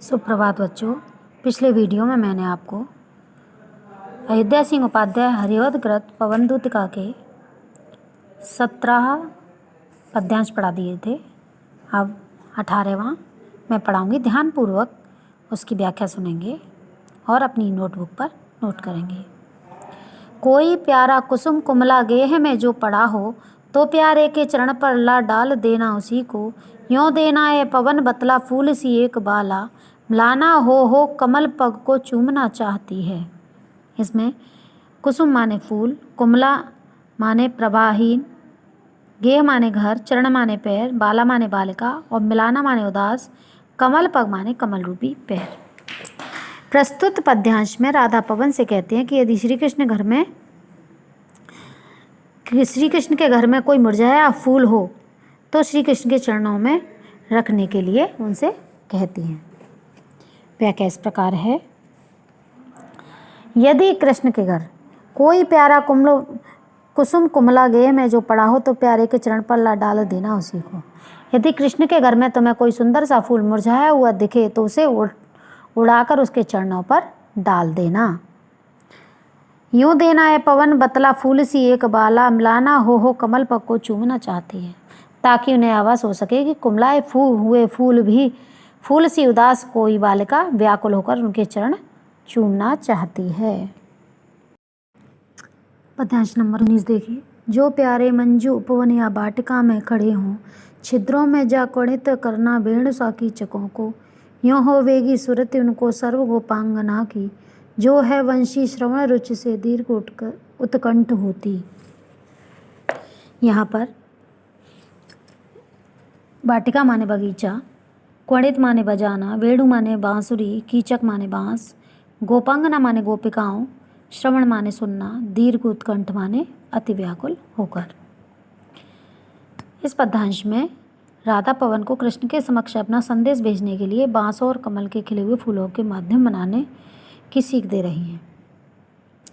सुप्रभात बच्चों। पिछले वीडियो में मैंने आपको अयोध्या सिंह उपाध्याय हरिवध कृत पवनदूतिका के 17 पद्यांश पढ़ा दिए थे। अब 18वां मैं पढ़ाऊंगी। ध्यानपूर्वक उसकी व्याख्या सुनेंगे और अपनी नोटबुक पर नोट करेंगे। कोई प्यारा कुसुम कुमला गेह में जो पड़ा हो, तो प्यारे के चरण पर ला डाल देना उसी को। यों देना ए पवन बतला फूल सी एक बाला, मिलाना हो कमल पग को चूमना चाहती है। इसमें कुसुम माने फूल, कुमला माने प्रभाहीन, गेह माने घर, चरण माने पैर, बाला माने बालिका और मिलाना माने उदास, कमल पग माने कमल रूपी पैर। प्रस्तुत पद्यांश में राधा पवन से कहते हैं कि यदि श्री कृष्ण के घर में कोई मुरझाया फूल हो, तो श्री कृष्ण के चरणों में रखने के लिए उनसे कहती हैं। व्याख्या इस प्रकार है। यदि कृष्ण के घर कोई प्यारा कुसुम कुमला गेह में जो पड़ा हो, तो प्यारे के चरण पर ला डाल देना उसी को। यदि कृष्ण के घर में तुम्हें कोई सुंदर सा फूल मुरझाया हुआ दिखे, तो उसे उड़ाकर उसके चरणों पर डाल देना। यूं देना है पवन बतला फूल सी एक बाला, मिलाना हो कमल पग को चूमना चाहती है, ताकि उन्हें आभास हो सके कि कुमलाए हुए फूल सी उदास कोई बालिका व्याकुल होकर उनके चरण चूमना चाहती है। पद्यांश नंबर 19 देखिए। जो प्यारे मंजू उपवन या वाटिका में खड़े हों, छिद्रों में जा कुणित करना वेणु सा कीचकों को। यों हो वेगी सुरति उनको सर्व गोपांगना की, जो है वंशी श्रवण रुचि से दीर्घ उत्कंठ होती। यहाँ पर वाटिका माने बगीचा, क्वणित माने बजाना, वेणु माने बांसुरी, कीचक माने बांस, गोपांगना माने गोपिकाओं, श्रवण माने सुनना, दीर्घ उत्कंठ माने अति व्याकुल होकर। इस पद्यांश में राधा पवन को कृष्ण के समक्ष अपना संदेश भेजने के लिए बांसों और कमल के खिले हुए फूलों के माध्यम बनाने की सीख दे रही हैं।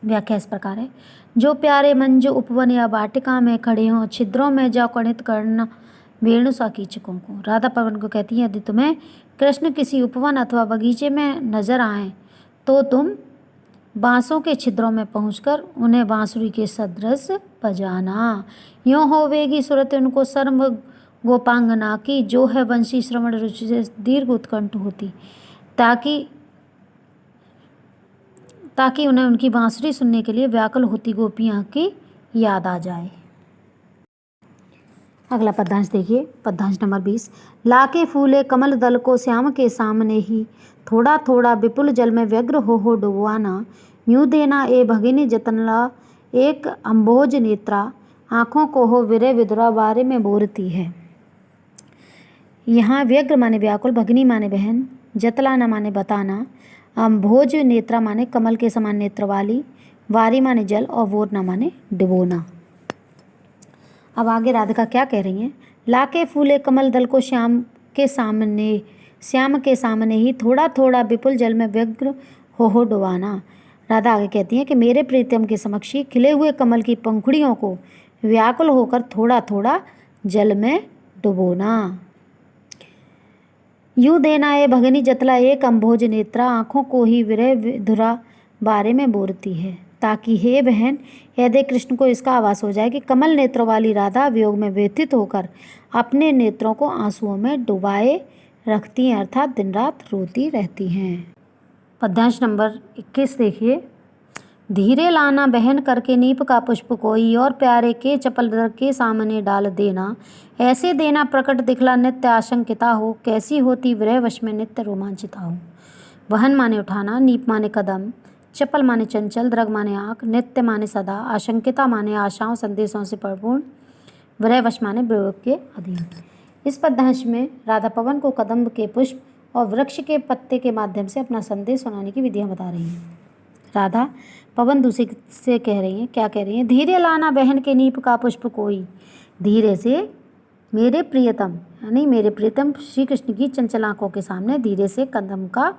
व्याख्या इस प्रकार है। जो प्यारे मंजू उपवन या वाटिका में खड़े हों, छिद्रों में जा कुणित करना वेणु सा कीचकों को। राधा पवन को कहती है, यदि तुम्हें कृष्ण किसी उपवन अथवा बगीचे में नजर आए, तो तुम बांसों के छिद्रों में पहुंचकर उन्हें बांसुरी के सदृश बजाना। यों होवेगी सुरत उनको सर्व गोपांगना की, जो है वंशी श्रवण रुचि से दीर्घ उत्कंठ होती, ताकि उन्हें उनकी बांसुरी सुनने के लिए व्याकुल होती गोपियां की याद आ जाए। अगला पद्यांश देखिए। पद्यांश नंबर 20। लाके फूले कमल दल को श्याम के सामने ही, थोड़ा थोड़ा विपुल जल में व्यग्र हो डुबवाना। यूं देना ए भगिनी जतनला एक अम्भोज नेत्रा, आँखों को हो विरह विदुरा बारे में बोरती है। यहाँ व्यग्र माने व्याकुल, भगिनी माने बहन, जतलाना माने बताना, अम्भोज नेत्रा माने कमल के समान नेत्र वाली, वारी माने जल और वोरना माने डुबोना। अब आगे राधिका क्या कह रही हैं। लाके फूले कमल दल को श्याम के सामने ही, थोड़ा थोड़ा विपुल जल में व्यग्र हो डुबाना। राधा आगे कहती हैं कि मेरे प्रीतम के समक्ष ही खिले हुए कमल की पंखुड़ियों को व्याकुल होकर थोड़ा थोड़ा जल में डुबोना। यूं देना है भगनी जतला एक अम्भोज नेत्रा, आँखों को ही विरह विधुरा बारे में बोरती है, ताकि हे बहन यदि कृष्ण को इसका आभास हो जाए कि कमल नेत्रों वाली राधा वियोग में व्यथित होकर अपने नेत्रों को आंसुओं में डुबाए रखती हैं, अर्थात दिन रात रोती रहती हैं। पद्यांश नंबर 21 देखिए। धीरे लाना बहन करके नीप का पुष्प कोई, और प्यारे के चपल दर के सामने डाल देना। ऐसे देना प्रकट दिखला नित्य आशंकिता हो, कैसी होती विरह वश में नित्य रोमांचिता हो। वहन माने उठाना, नीप माने कदम, चपल माने चंचल, द्रग माने आँख, नित्य माने सदा, आशंकिता माने आशाओं संदेशों से परिपूर्ण, विरहवश माने वियोग के अधीन। इस पद्यांश में राधा पवन को कदम्ब के पुष्प और वृक्ष के पत्ते के माध्यम से अपना संदेश सुनाने की विधियां बता रही हैं। राधा पवन दूसरे से कह रही हैं, क्या कह रही हैं। धीरे लाना बहन के नीप का पुष्प कोई, धीरे से मेरे प्रियतम यानी मेरे प्रियतम श्री कृष्ण की चंचल आँखों के सामने धीरे से कदम्ब का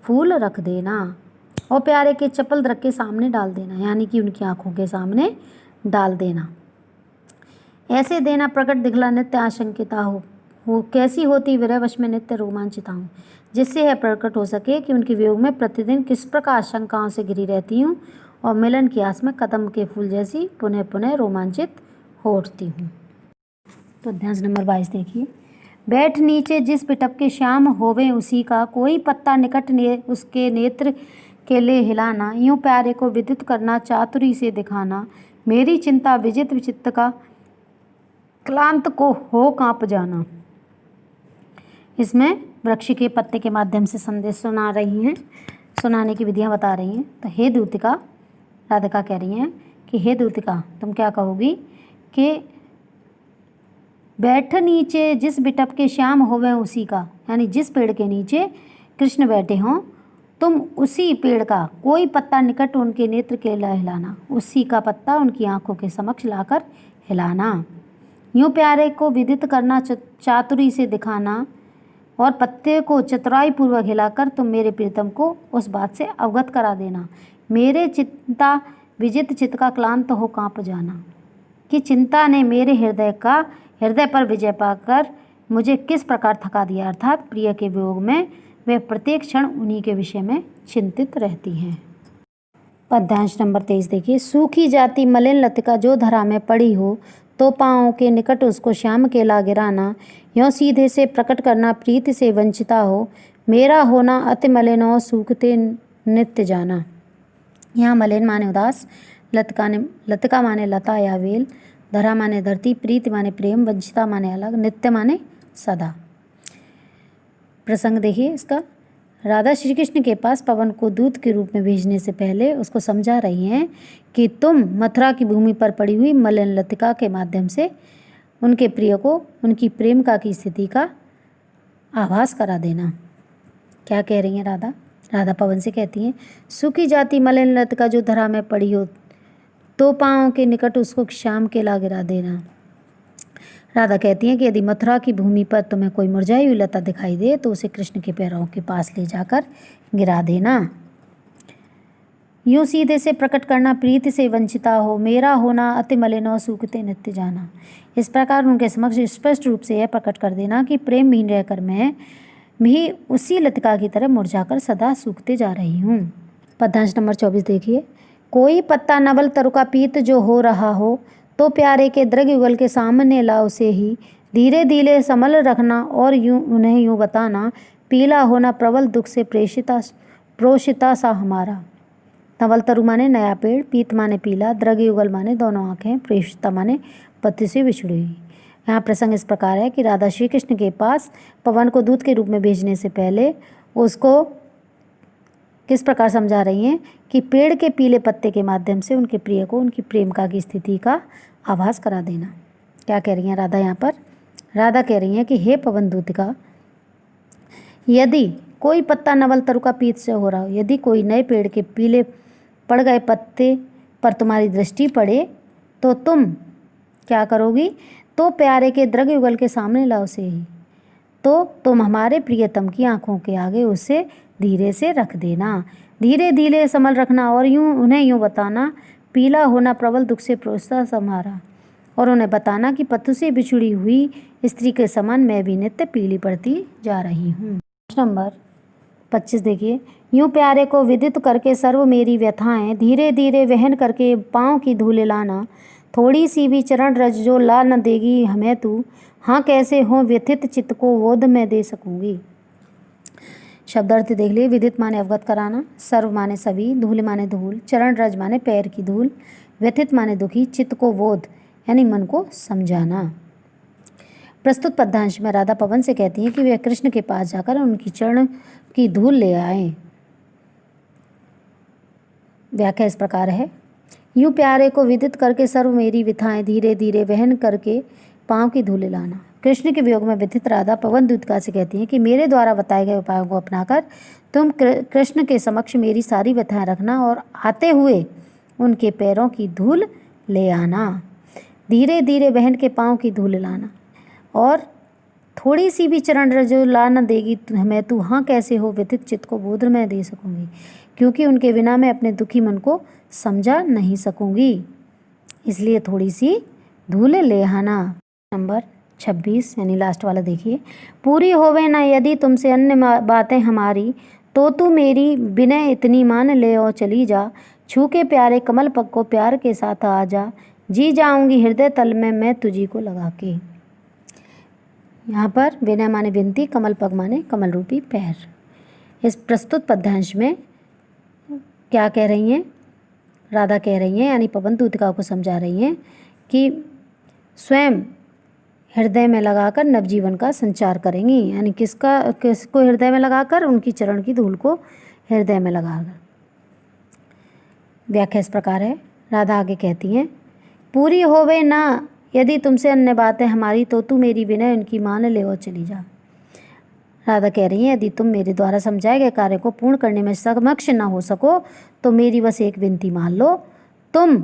फूल रख देना, और प्यारे के चपल द्रग के सामने डाल देना, यानी कि उनकी आँखों के सामने डाल देना। ऐसे देना प्रकट दिखला नित्य आशंकिता हो, वो कैसी होती विरहवश में नित्य रोमांचिता हूँ, जिससे यह प्रकट हो सके कि उनके वियोग में प्रतिदिन किस प्रकार आशंकाओं से घिरी रहती हूँ और मिलन की आस में कदम के फूल जैसी पुनः पुनः रोमांचित हो उठती हूँ। तो ध्यान नंबर 22 देखिए। बैठ नीचे जिस पिटप के श्याम होवे उसी का, कोई पत्ता निकट उसके नेत्र के लिए हिलाना, यूं प्यारे को विदित करना, चातुरी से दिखाना, मेरी चिंता विजित विचित्र का क्लांत को हो कांप जाना। इसमें वृक्ष के पत्ते के माध्यम से संदेश सुना रही हैं, सुनाने की विधियां बता रही हैं। तो हे दूतिका, राधिका कह रही हैं कि हे दूतिका, तुम क्या कहोगी कि बैठ नीचे जिस बिटप के श्याम होवे उसी का, यानी जिस पेड़ के नीचे कृष्ण बैठे हों तुम उसी पेड़ का कोई पत्ता निकट उनके नेत्र के लिए हिलाना, उसी का पत्ता उनकी आंखों के समक्ष लाकर हिलाना, यूं प्यारे को विदित करना, चातुरी से दिखाना और पत्ते को चतुराई पूर्वक हिलाकर तुम मेरे प्रीतम को उस बात से अवगत करा देना, मेरे चिंता विजित चित्त का क्लांत हो कांप जाना, कि चिंता ने मेरे हृदय पर विजय पाकर मुझे किस प्रकार थका दिया, अर्थात प्रिय के वियोग में वे प्रत्येक क्षण उन्हीं के विषय में चिंतित रहती हैं। पद्यांश नंबर 23 देखिए। सूखी जाती मलिन लतिका जो धरा में पड़ी हो, तो पाँव के निकट उसको श्याम केला गिराना, यों सीधे से प्रकट करना प्रीति से वंचिता हो, मेरा होना अति मलिनो सूखते नित्य जाना। यहाँ मलिन माने उदास, लतिका माने लता या वेल, धरा माने धरती, प्रीति माने प्रेम, वंचिता माने अलग, नित्य माने सदा। प्रसंग देखिए इसका। राधा श्री कृष्ण के पास पवन को दूत के रूप में भेजने से पहले उसको समझा रही हैं कि तुम मथुरा की भूमि पर पड़ी हुई मलिन लतिका के माध्यम से उनके प्रिय को उनकी प्रेमिका की स्थिति का आभास करा देना। क्या कह रही हैं राधा? राधा पवन से कहती हैं, सूखी जाती मलिन लतिका जो धरा में पड़ी हो, तो पाँव के निकट उसको श्याम केला गिरा देना। राधा कहती हैं कि यदि मथुरा की भूमि पर तुम्हें कोई मुरझाई हुई लता दिखाई दे तो उसे कृष्ण के पैरों के पास ले जाकर गिरा देना। यूं सीधे से प्रकट करना प्रीति से वंचिता हो, मेरा होना अति मलिनो सूखते नित्य जाना। इस प्रकार उनके समक्ष स्पष्ट रूप से यह प्रकट कर देना कि प्रेमहीन रहकर मैं भी उसी लतिका की तरह मुरझाकर सदा सूखते जा रही हूँ। पद्यांश नंबर 24 देखिए। कोई पत्ता नवल तरु का पीत जो हो रहा हो, तो प्यारे के दृग युगल के सामने ला उसे ही, धीरे धीरे संभल रखना और उन्हें यूँ बताना, पीला होना प्रबल दुख से प्रोषिता सा हमारा। नवल तरु माने नया पेड़, पीत माने पीला, दृग युगल माने दोनों आँखें, प्रेषिता माने पति से बिछड़ी हुई। यहाँ प्रसंग इस प्रकार है कि राधा श्री कृष्ण के पास पवन को दूत के रूप में भेजने से पहले उसको किस प्रकार समझा रही हैं कि पेड़ के पीले पत्ते के माध्यम से उनके प्रिय को उनकी प्रेमिका की स्थिति का आभास करा देना। क्या कह रही हैं राधा यहाँ पर? राधा कह रही हैं कि हे पवन दूतिका, यदि कोई पत्ता नवल तरु का पीत से हो रहा हो, यदि कोई नए पेड़ के पीले पड़ गए पत्ते पर तुम्हारी दृष्टि पड़े तो तुम क्या करोगी? तो प्यारे के दृग युगल के सामने लाओ से ही, तो तुम हमारे प्रियतम की आंखों के आगे उसे धीरे से रख देना, धीरे धीरे संभल रखना और उन्हें यूँ बताना, पीला होना प्रबल दुख से प्रोत्साह सम्हारा, और उन्हें बताना कि पति से बिछुड़ी हुई स्त्री के समान मैं भी नित्य पीली पड़ती जा रही हूँ। नंबर 25 देखिए। यूँ प्यारे को विदित करके सर्व मेरी व्यथाएं धीरे धीरे वहन करके पाँव की धूले लाना, थोड़ी सी भी चरण रज जो ला न देगी हमें तू, हाँ कैसे हो व्यथित चित्त को बोध में दे सकूंगी। शब्दार्थ देख लिए। विदित माने अवगत कराना, सर्व माने सभी, धूल माने धूल, चरण रज माने पैर की धूल, व्यथित माने दुखी, चित्त को बोध यानी मन को समझाना। प्रस्तुत पद्यांश में राधा पवन से कहती हैं कि वे कृष्ण के पास जाकर उनकी चरण की धूल ले आए। व्याख्या इस प्रकार है। यूँ प्यारे को विदित करके सर्व मेरी व्यथाएं धीरे धीरे वहन करके पाँव की धूले लाना। कृष्ण के वियोग में व्यथित राधा पवन दूतिका से कहती हैं कि मेरे द्वारा बताए गए उपायों को अपनाकर तुम कृष्ण के समक्ष मेरी सारी व्यथाएं रखना और आते हुए उनके पैरों की धूल ले आना, धीरे धीरे बहन के पाँव की धूल लाना, और थोड़ी सी भी चरण रज जो ला न देगी हमें तू, हाँ कैसे हो व्यथित चित्त को बोध में दे सकूंगी, क्योंकि उनके बिना मैं अपने दुखी मन को समझा नहीं सकूंगी, इसलिए थोड़ी सी धूल ले आना। नंबर 26 यानी लास्ट वाला देखिए। पूरी होवे न यदि तुमसे अन्य बातें हमारी, तो तू मेरी विनय इतनी मान ले और चली जा। छू के प्यारे कमल पग को प्यार के साथ आ जा, जी जाऊंगी हृदय तल में मैं तुझी को लगा के। यहाँ पर विनय माने विनती, कमल पग माने कमल रूपी पैर। इस प्रस्तुत पद्यांश में क्या कह रही हैं? राधा कह रही हैं यानी पवन दूतिका को समझा रही हैं कि स्वयं हृदय में लगाकर नवजीवन का संचार करेंगी, यानी किसको हृदय में लगाकर? उनकी चरण की धूल को हृदय में लगाकर। व्याख्या इस प्रकार है। राधा आगे कहती हैं, पूरी होवे ना यदि तुमसे अन्य बातें हमारी, तो तू मेरी विनय उनकी मान ले और चली जा। राधा कह रही हैं, यदि तुम मेरे द्वारा समझाए गए कार्य को पूर्ण करने में समक्ष न हो सको, तो मेरी बस एक विनती मान लो, तुम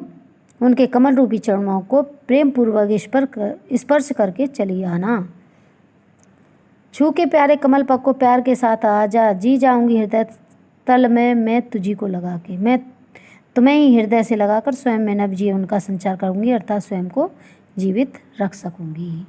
उनके कमल रूपी चरणों को प्रेम पूर्वक स्पर्श करके चली आना। छू के प्यारे कमल पग को प्यार के साथ आ जा, जी जाऊंगी हृदय तल में मैं तुझी को लगा के। मैं तुम्हें ही हृदय से लगाकर स्वयं में नवजीवन का संचार करूंगी, अर्थात स्वयं को जीवित रख सकूंगी।